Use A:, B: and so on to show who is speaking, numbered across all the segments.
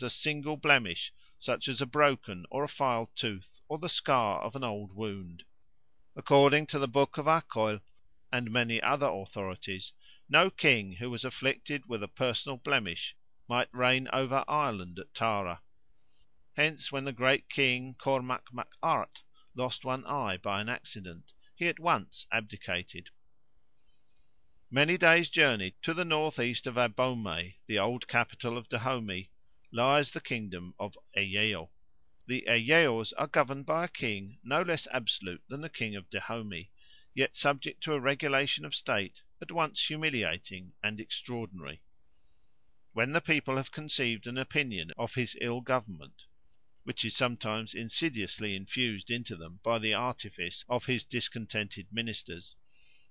A: a single blemish, such as a broken or a filed tooth, or the scar of an old wound. According to the Book of Accoil and many other authorities, no king who was afflicted with a personal blemish might reign over Ireland at Tara. Hence when the great King Cormac Mac Art lost one eye by an accident, he at once abdicated. Many days' journey to the north east of Abomey, the old capital of Dahomey, lies the kingdom of Eyeo. The Eyeos are governed by a king no less absolute than the king of Dahomey, yet subject to a regulation of state at once humiliating and extraordinary. When the people have conceived an opinion of his ill government, which is sometimes insidiously infused into them by the artifice of his discontented ministers,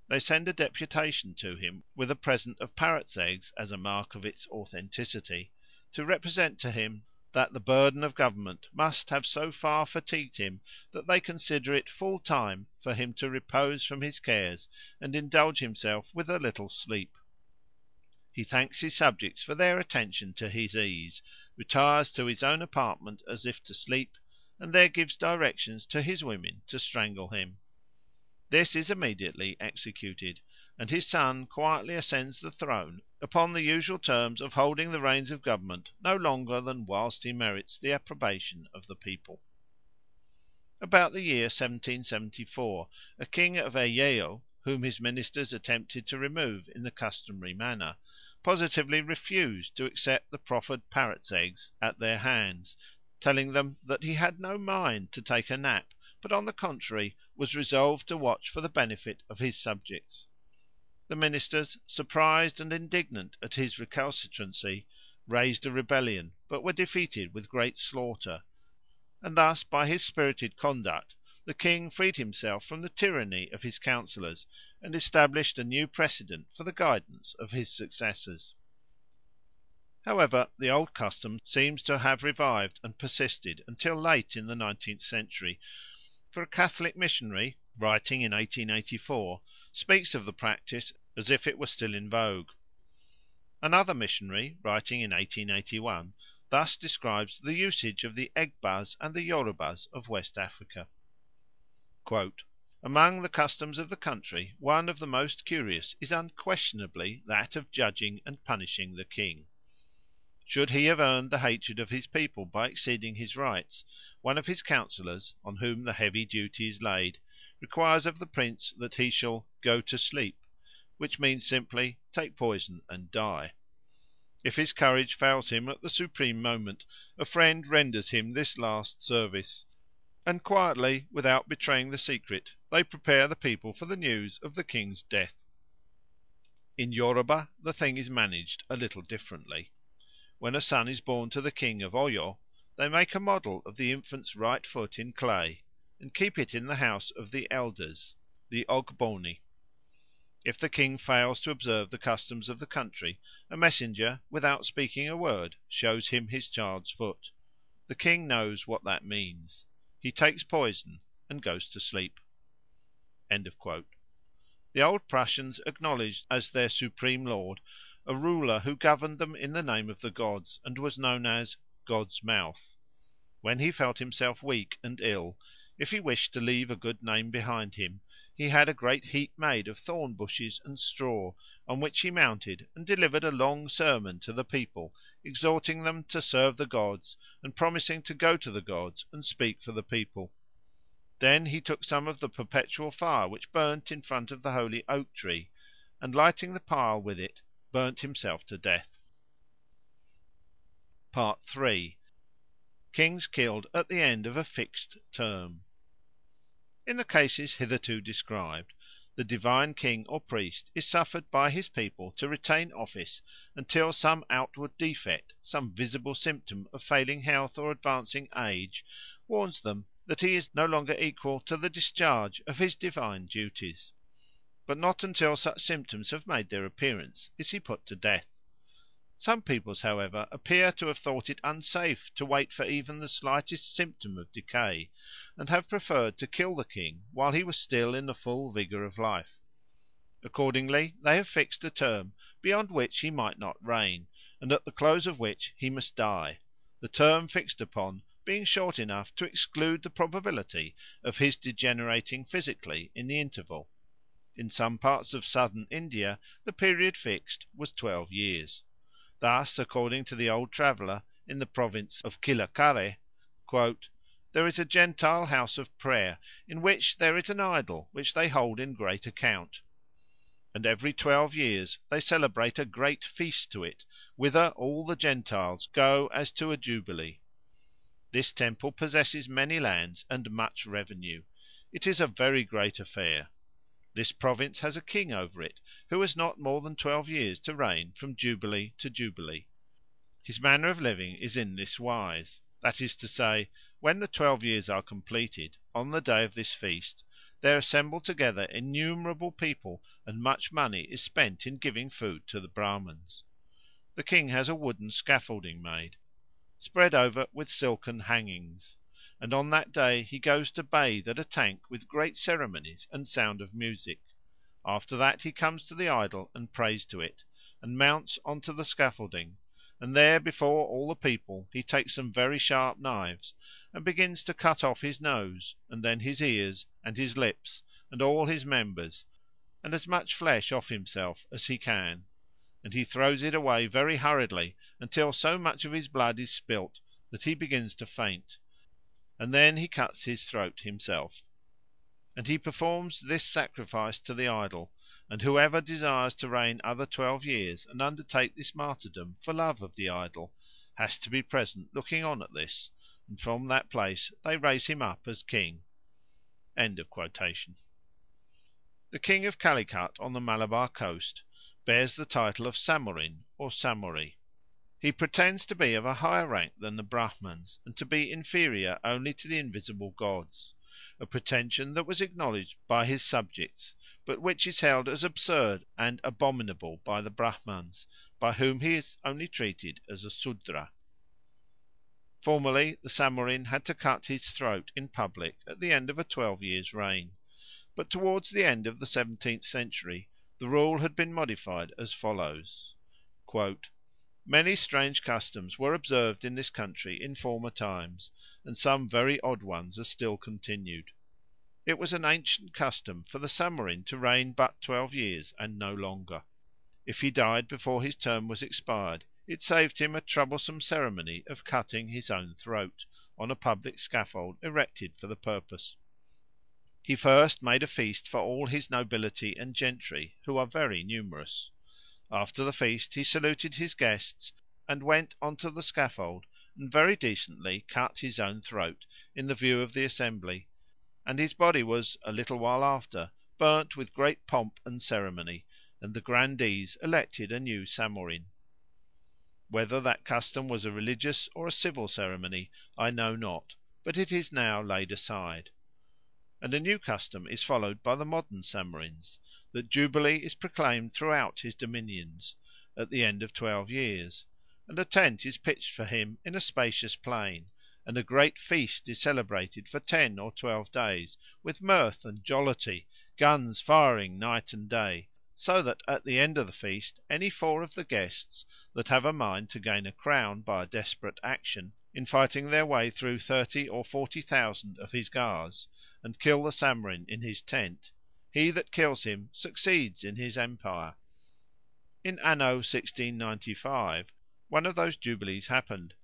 A: they send a deputation to him with a present of parrots' eggs as a mark of its authenticity, to represent to him that the burden of government must have so far fatigued him that they consider it full time for him to repose from his cares and indulge himself with a little sleep. He thanks his subjects for their attention to his ease, retires to his own apartment as if to sleep, and there gives directions to his women to strangle him. This is immediately executed, and his son quietly ascends the throne upon the usual terms of holding the reins of government no longer than whilst he merits the approbation of the people. About the year 1774 a king of Eyeo, whom his ministers attempted to remove in the customary manner, positively refused to accept the proffered parrots' eggs at their hands, telling them that he had no mind to take a nap, but on the contrary was resolved to watch for the benefit of his subjects. The ministers, surprised and indignant at his recalcitrancy, raised a rebellion, but were defeated with great slaughter, and thus by his spirited conduct the king freed himself from the tyranny of his counsellors, and established a new precedent for the guidance of his successors. However, the old custom seems to have revived and persisted until late in the 19th century, for a Catholic missionary, writing in 1884, speaks of the practice as if it were still in vogue. Another missionary, writing in 1881, thus describes the usage of the Egbas and the Yorubas of West Africa. "Among the customs of the country one of the most curious is unquestionably that of judging and punishing the king. Should he have earned the hatred of his people by exceeding his rights, one of his councillors, on whom the heavy duty is laid, requires of the prince that he shall 'go to sleep,' which means simply take poison and die. If his courage fails him at the supreme moment, a friend renders him this last service, and quietly, without betraying the secret, they prepare the people for the news of the king's death. In Yoruba the thing is managed a little differently. When a son is born to the king of Oyo, they make a model of the infant's right foot in clay, and keep it in the house of the elders, the Ogboni. If the king fails to observe the customs of the country, a messenger, without speaking a word, shows him his child's foot. The king knows what that means. He takes poison and goes to sleep." The old Prussians acknowledged as their supreme lord a ruler who governed them in the name of the gods, and was known as "God's Mouth." When he felt himself weak and ill, if he wished to leave a good name behind him, he had a great heap made of thorn bushes and straw, on which he mounted and delivered a long sermon to the people, exhorting them to serve the gods, and promising to go to the gods and speak for the people. Then he took some of the perpetual fire which burnt in front of the holy oak tree, and lighting the pile with it, burnt himself to death. Part III. Kings killed at the end of a fixed term. In the cases hitherto described, the divine king or priest is suffered by his people to retain office until some outward defect, some visible symptom of failing health or advancing age, warns them that he is no longer equal to the discharge of his divine duties. But not until such symptoms have made their appearance is he put to death. Some peoples, however, appear to have thought it unsafe to wait for even the slightest symptom of decay, and have preferred to kill the king while he was still in the full vigour of life. Accordingly they have fixed a term beyond which he might not reign, and at the close of which he must die. the term fixed upon being short enough to exclude the probability of his degenerating physically in the interval. In some parts of southern India the period fixed was 12 years. Thus, according to the old traveller in the province of Kilakare, "there is a Gentile house of prayer, in which there is an idol which they hold in great account. And every 12 years they celebrate a great feast to it, whither all the Gentiles go as to a jubilee. This temple possesses many lands and much revenue. It is a very great affair. This province has a king over it, who has not more than 12 years to reign from jubilee to jubilee. His manner of living is in this wise, that is to say, when the 12 years are completed, on the day of this feast, there assemble together innumerable people, and much money is spent in giving food to the Brahmans. The king has a wooden scaffolding made, spread over with silken hangings, and on that day he goes to bathe at a tank with great ceremonies and sound of music. After that he comes to the idol and prays to it, and mounts on to the scaffolding, and there before all the people he takes some very sharp knives, and begins to cut off his nose, and then his ears, and his lips, and all his members, and as much flesh off himself as he can, and he throws it away very hurriedly until so much of his blood is spilt that he begins to faint, and then he cuts his throat himself. And he performs this sacrifice to the idol, and whoever desires to reign other 12 years and undertake this martyrdom for love of the idol has to be present looking on at this, and from that place they raise him up as king." The king of Calicut on the Malabar coast bears the title of Samorin or Samori. He pretends to be of a higher rank than the Brahmans, and to be inferior only to the invisible gods, a pretension that was acknowledged by his subjects, but which is held as absurd and abominable by the Brahmans, by whom he is only treated as a Sudra. Formerly the Samorin had to cut his throat in public at the end of a 12 years' reign, but towards the end of the 17th century the rule had been modified as follows: "Many strange customs were observed in this country in former times, and some very odd ones are still continued. It was an ancient custom for the Samorin to reign but 12 years and no longer. If he died before his term was expired, it saved him a troublesome ceremony of cutting his own throat, on a public scaffold erected for the purpose. He first made a feast for all his nobility and gentry, who are very numerous. After the feast he saluted his guests, and went on to the scaffold, and very decently cut his own throat in the view of the assembly, and his body was, a little while after, burnt with great pomp and ceremony, and the grandees elected a new Samorin. Whether that custom was a religious or a civil ceremony I know not, but it is now laid aside. And a new custom is followed by the modern Samorins, that jubilee is proclaimed throughout his dominions, at the end of 12 years, and a tent is pitched for him in a spacious plain, and a great feast is celebrated for 10 or 12 days, with mirth and jollity, guns firing night and day, so that at the end of the feast any 4 of the guests that have a mind to gain a crown by a desperate action, in fighting their way through 30 or 40,000 of his guards, and kill the Samorin in his tent, he that kills him succeeds in his empire. In anno 1695 one of those jubilees happened,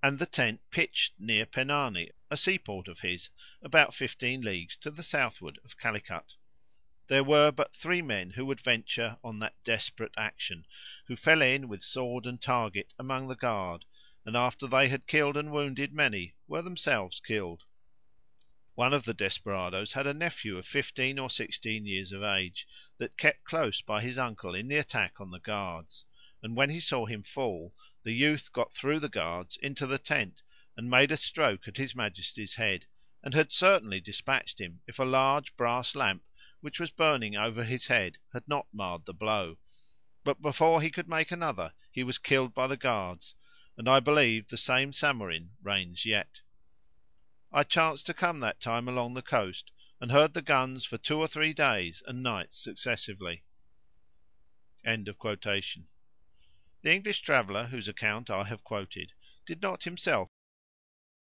A: and the tent pitched near Penani, a seaport of his, about 15 leagues to the southward of Calicut. There were but 3 men who would venture on that desperate action, who fell in with sword and target among the guard, and after they had killed and wounded many, were themselves killed. One of the desperadoes had a nephew of 15 or 16 years of age, that kept close by his uncle in the attack on the guards, and when he saw him fall, the youth got through the guards into the tent, and made a stroke at his Majesty's head, and had certainly dispatched him, if a large brass lamp which was burning over his head had not marred the blow; but before he could make another he was killed by the guards, and I believe the same Samorin reigns yet. I chanced to come that time along the coast, and heard the guns for 2 or 3 days and nights successively." The English traveller, whose account I have quoted, did not himself